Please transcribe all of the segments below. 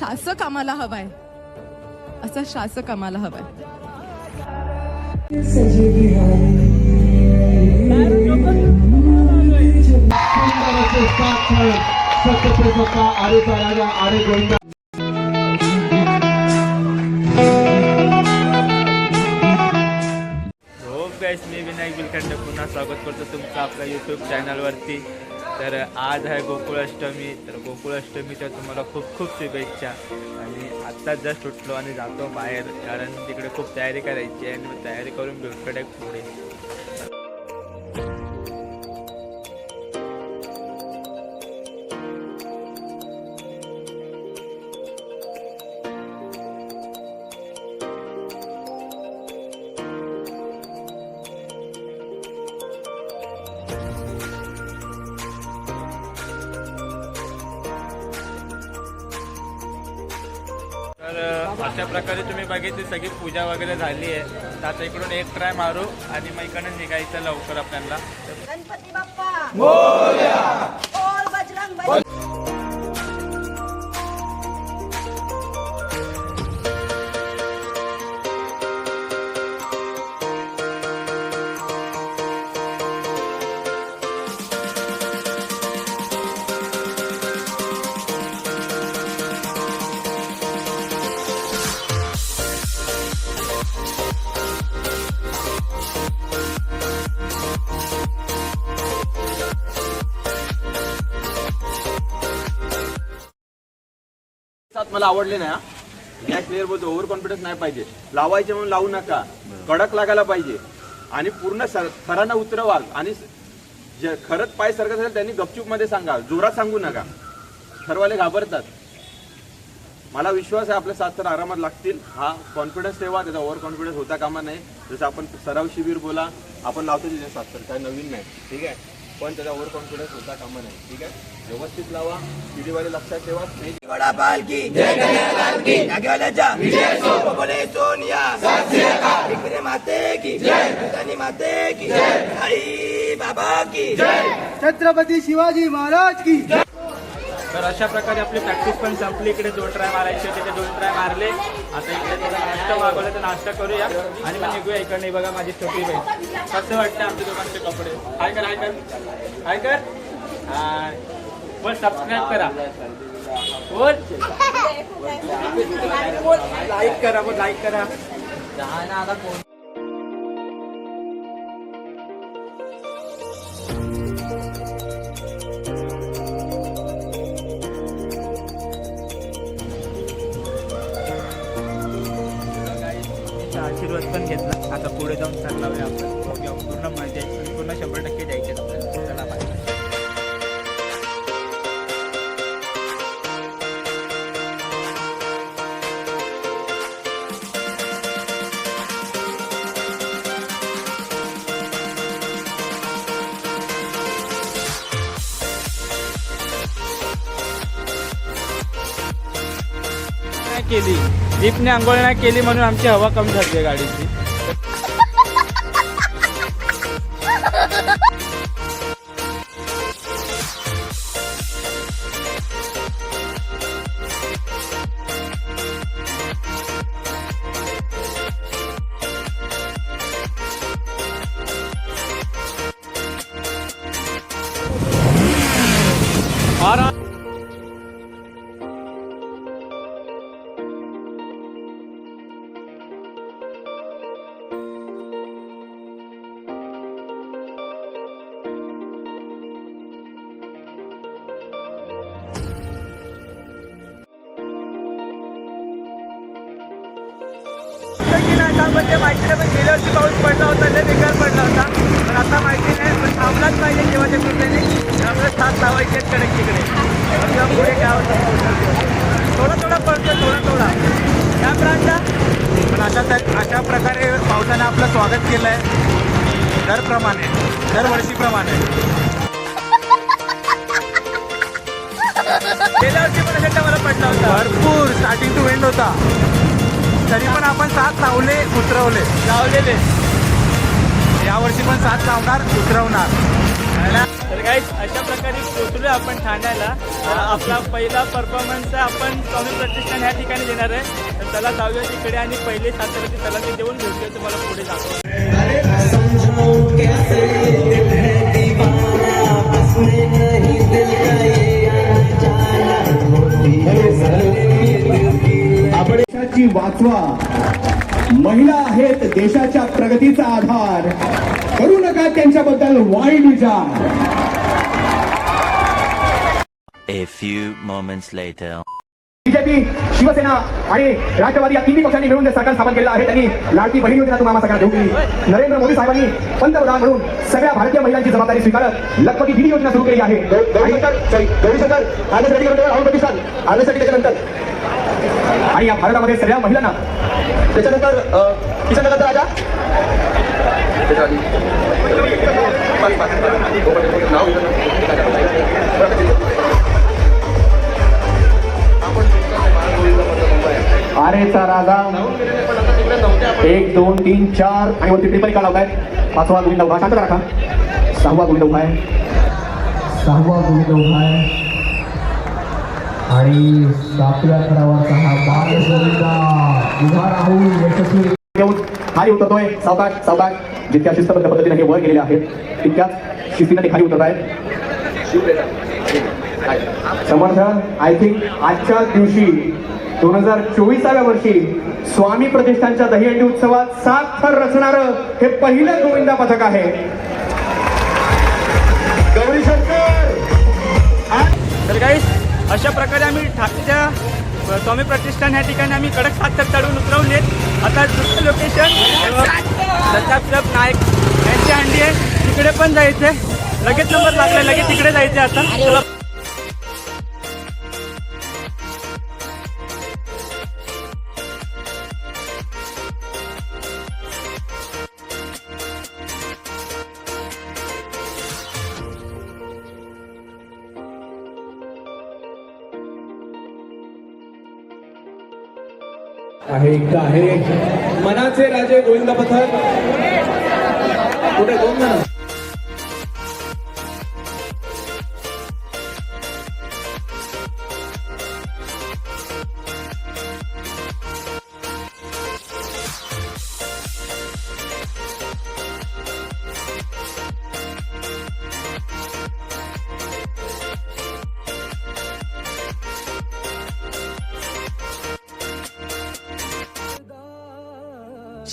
शासक आम्हाला हवाय, असा शासक आम्हाला हवाय. मी विनायक बिलखंड पुन्हा स्वागत करतो तुमचं आपल्या यूट्यूब चॅनलवरती. तर आज आहे गोकुळाष्टमी. तर गोकुळाष्टमीच्या तुम्हाला खूप खूप शुभेच्छा. आणि आत्ताच जस्ट उठलो आणि जातो बाहेर, कारण तिकडे खूप तयारी करायची आहे आणि तयारी करून भेटकडे पुढे. तर अशा प्रकारे तुम्ही बघितली सगळी पूजा वगैरे झाली आहे. तर आता इकडून एक ट्राय मारू आणि मग इकडून निघायचं लवकर आपल्याला. गणपती बाप्पा मोरया, बोल बजरंग बली. मला आवडले ना. गॅस क्लिअर बोलतो, ओव्हर कॉन्फिडन्स नाही पाहिजे. लावायचे म्हणून लावू नका, कडक लागायला पाहिजे आणि पूर्ण थरानं उतरवाल. आणि जे खरंच पाय सरकत असेल त्यांनी गपचूप मध्ये सांगा, जोरात सांगू नका. थरवाले घाबरतात. मला विश्वास आहे आपले 7 थर आरामात लागतील. हा कॉन्फिडन्स ठेवा, त्याचा ओव्हर कॉन्फिडन्स होता कामा नाही. जसं आपण सराव शिबिर बोला, आपण लावतो तिथे 7 थर, काय नवीन नाही, ठीक आहे. पण त्याचा ओव्हर कॉन्फिडन्स होता कामा नाही, ठीक आहे. व्यवस्थित लावा. पिढीवाले लक्षात ठेवा. पालकी जय कन्हैयालाल की जागेवाल्याचा विजय सो बोले सोनिया सत श्री अकाल. विक्रे माते की जय, धनी माते की जय, आई बाबा की जय, छत्रपती शिवाजी महाराज की जय. तर अशा प्रकारे आपली प्रॅक्टिस पण संपली. इकडे 2 ट्राय मारायचे होते, ते 2 ट्राय मारले. आता इकडे थोडा नाश्ता मागवला, तर नाश्ता करूया आणि मग निघूया. इकडे बघा माझी छोटी बहीण. कसं वाटतं आमच्या दोघांचे कपडे? हाय कर, हाय कर, हाय कर. हाय बोल, सबस्क्राईब करा, बोल लाईक करा, बोल लाईक करा. आशीर्वाद पण घेतला. आता पुढे जाऊन चालला आपण पूर्ण मजा आहे, पूर्ण 100% द्यायचे आपल्याला. चला बाय. केली दीपने आंघोळ नाही केली म्हणून आमची हवा कमी झाली गाडीची. म्हणजे माहितीने पण गेल्या वर्षी पाऊस पडला होता, लय बेकार पडला होता. पण आता माहिती नाही, पण थांबलाच पाहिजे देवाच्या कृपेने. त्यामुळे साथ लावायचे कडक तिकडे. पुढे काय होतं, थोडा थोडा पडतो, थोडा त्या प्रांता. पण अशा प्रकारे पावसाने आपलं स्वागत केलं आहे दरवर्षीप्रमाणे. गेल्या वर्षी पण अशा मला पडला होता, भरपूर स्टार्टिंग टू एंड होता. तरी पण आपण 7 लावलेले. यावर्षी पण 7 लावणार, उतरवणार. तर गाईस अशा प्रकारे पोहोचलो आपण ठाण्याला. तर आपला पहिला परफॉर्मन्स आपण स्वामी प्रतिष्ठान ह्या ठिकाणी देणार आहे. तर चला जाऊया तिकडे आणि पहिले साताराची चला ते जेवण घेऊया, तुम्हाला पुढे दाखवतो. आपण देशाची वाचवा. महिला आहेत देशाच्या प्रगतीचा आधार. करू नका त्यांच्याबद्दल वाईट विचार. A few moments later. BJP, Shiv Sena आणि राष्ट्रवादी या तिन्ही पक्षांनी मिळून जे सरकार स्थापन केलेलं आहे त्यांनी लाडकी बहीण योजना तुम्हाला सगळ्यांना देऊ केली. नरेंद्र मोदी साहेबांनी पंतप्रधान म्हणून सगळ्या भारतीय महिलांची जबाबदारी स्वीकारत लखपती दिदी योजना सुरू केली आहे. आल्यासाठी त्याच्यानंतर आणि या भारतामध्ये सगळ्या महिलांना त्याच्यानंतर किशन नगर राजा आरेचा राजा 1 2 3 4 आणि वरती ट्रिपल का लावताय. 5वा गोविंद उभा, शांत राखा. 6वा गोविंद उभा आहे. 6वा गोविंद उभा आहे आणि 7व्या स्तरावरचा हा बाल गोविंदा उभा राहून यशस्वी घेऊन खाली उतरतोय. सावकाश सावकाश. जितक्या शिस्तबद्ध पद्धतीने हे वर गेलेले आहेत तितक्याच शिस्तीने ते खाली उतरत आहेत. समर्थ आय थिंक आजच्या दिवशी 2024व्या वर्षी स्वामी प्रतिष्ठानच्या दहीहंडी उत्सवात 7 थर रचणारं हे पहिलं गोविंदा पथक आहे. गौरी शंकर. तर गाईस अशा प्रकारे आम्ही ठाण्याच्या स्वामी प्रतिष्ठान ह्या ठिकाणी आम्ही कडक 7 थर चढवून उतरवले. आता दुसरं लोकेशन दत्तात्रय नाईक यांची हंडी आहे, तिकडे पण जायचंय. लगेच नंबर लागलाय, लगेच तिकडे जायचंय. आता चला. आहे मनाचे राजे गोविंद पथक. कुठे दोन जण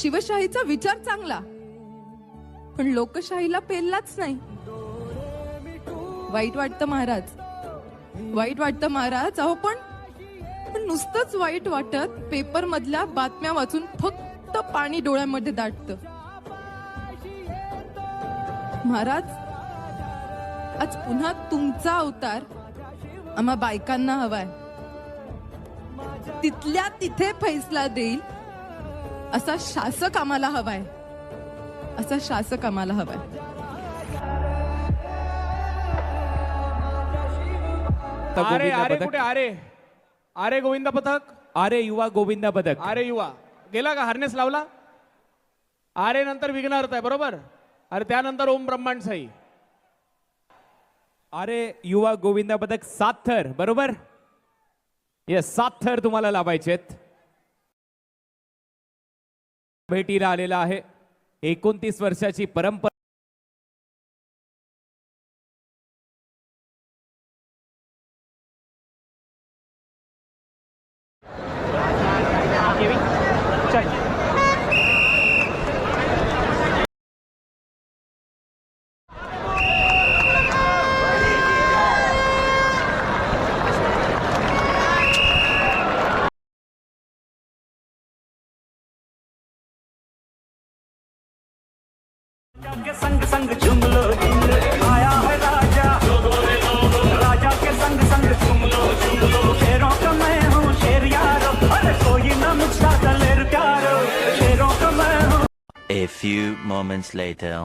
शिवशाहीचा विचार चांगला, पण लोकशाहीला पेललाच नाही. वाईट वाटतं महाराज, वाईट वाटतं महाराज. अहो पण नुसतंच वाईट वाटत पेपर मधल्या बातम्या वाचून फक्त पाणी डोळ्यामध्ये दाटतं. महाराज आज पुन्हा तुमचा अवतार आम्हा बायकांना हवाय. तिथल्या तिथे फैसला देईल असा शासक आम्हाला हवाय. असा शासक आम्हाला हवाय. अरे अरे कुठे अरे अरे गोविंदा पथक. अरे युवा गोविंदा पथक. अरे युवा गेला का? हार्नेस लावला. अरे नंतर विघ्नहर्ता आहे बरोबर. अरे त्यानंतर ओम ब्रह्मांड साई. अरे युवा गोविंदा पथक 7 थर बरोबर. येस 7 थर तुम्हाला लावायचेत. भेटीला आलेला आहे 29 वर्षाची परंपरा. के संग संग झूम लो, आया है राजा. राजा के संग संग झूम लो. शेरों का मैं हूँ शेर यारो, अरे कोई ना मुझसा दलेर प्यारो. शेरों का मैं हूँ. A few moments later.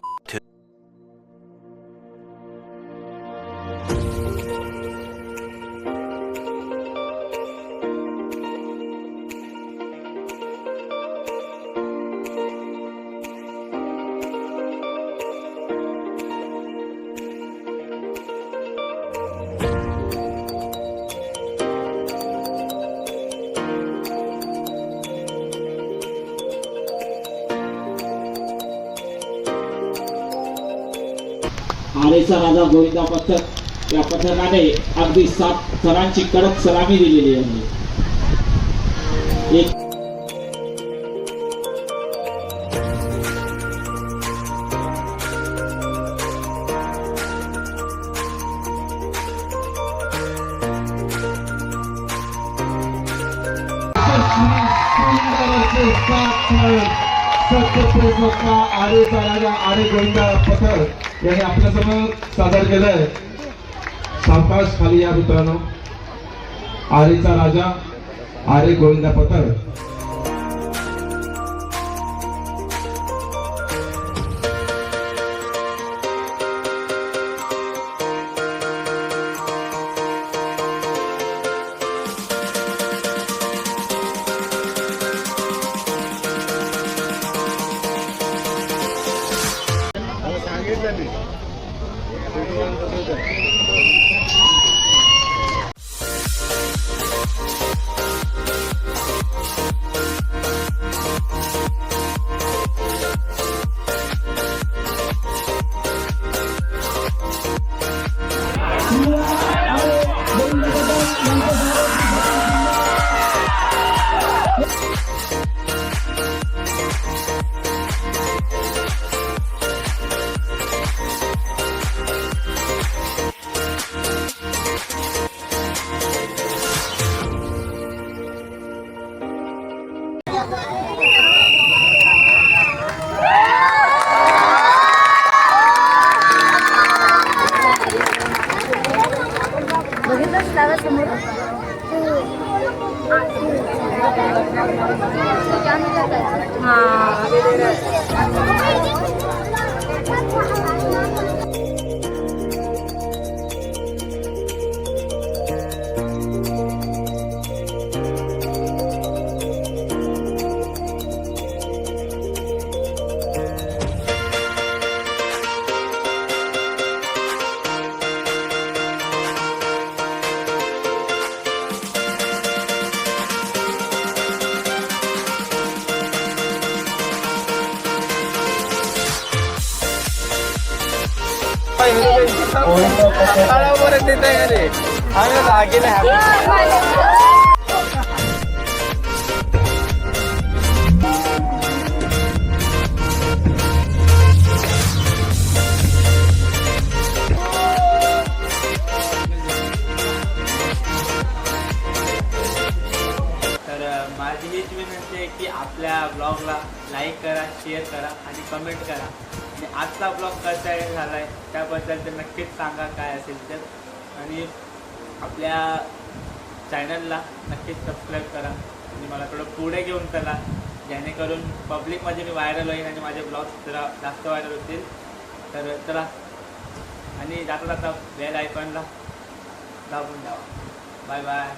आरेचा राजा गोविंदा पथक या पथकाने अगदी 7 थरांची कडक सलामी दिलेली आहे. एक आरेचा राजा आरे गोविंदा पथक यांनी आपल्यासमोर सादर केलंय. सावकाश खाली या मित्रांनो. आरेचा राजा आरे गोविंदा पथक. माझी हीच विनंती आहे की आपल्या ब्लॉगला लाईक करा, शेअर करा आणि कमेंट करा. आणि आजचा ब्लॉग कसा झाला आहे त्याबद्दल तर नक्कीच सांगा काय असेल तर. आणि आपल्या चॅनलला नक्कीच सबस्क्राईब करा आणि मला थोडं पुढे घेऊन चला, जेणेकरून पब्लिकमध्ये मी व्हायरल होईन आणि माझे ब्लॉग्स जरा जास्त व्हायरल होतील. तर चला, आणि जाता जाता बेल आयकॉनला दाबून द्यावा. Bye bye.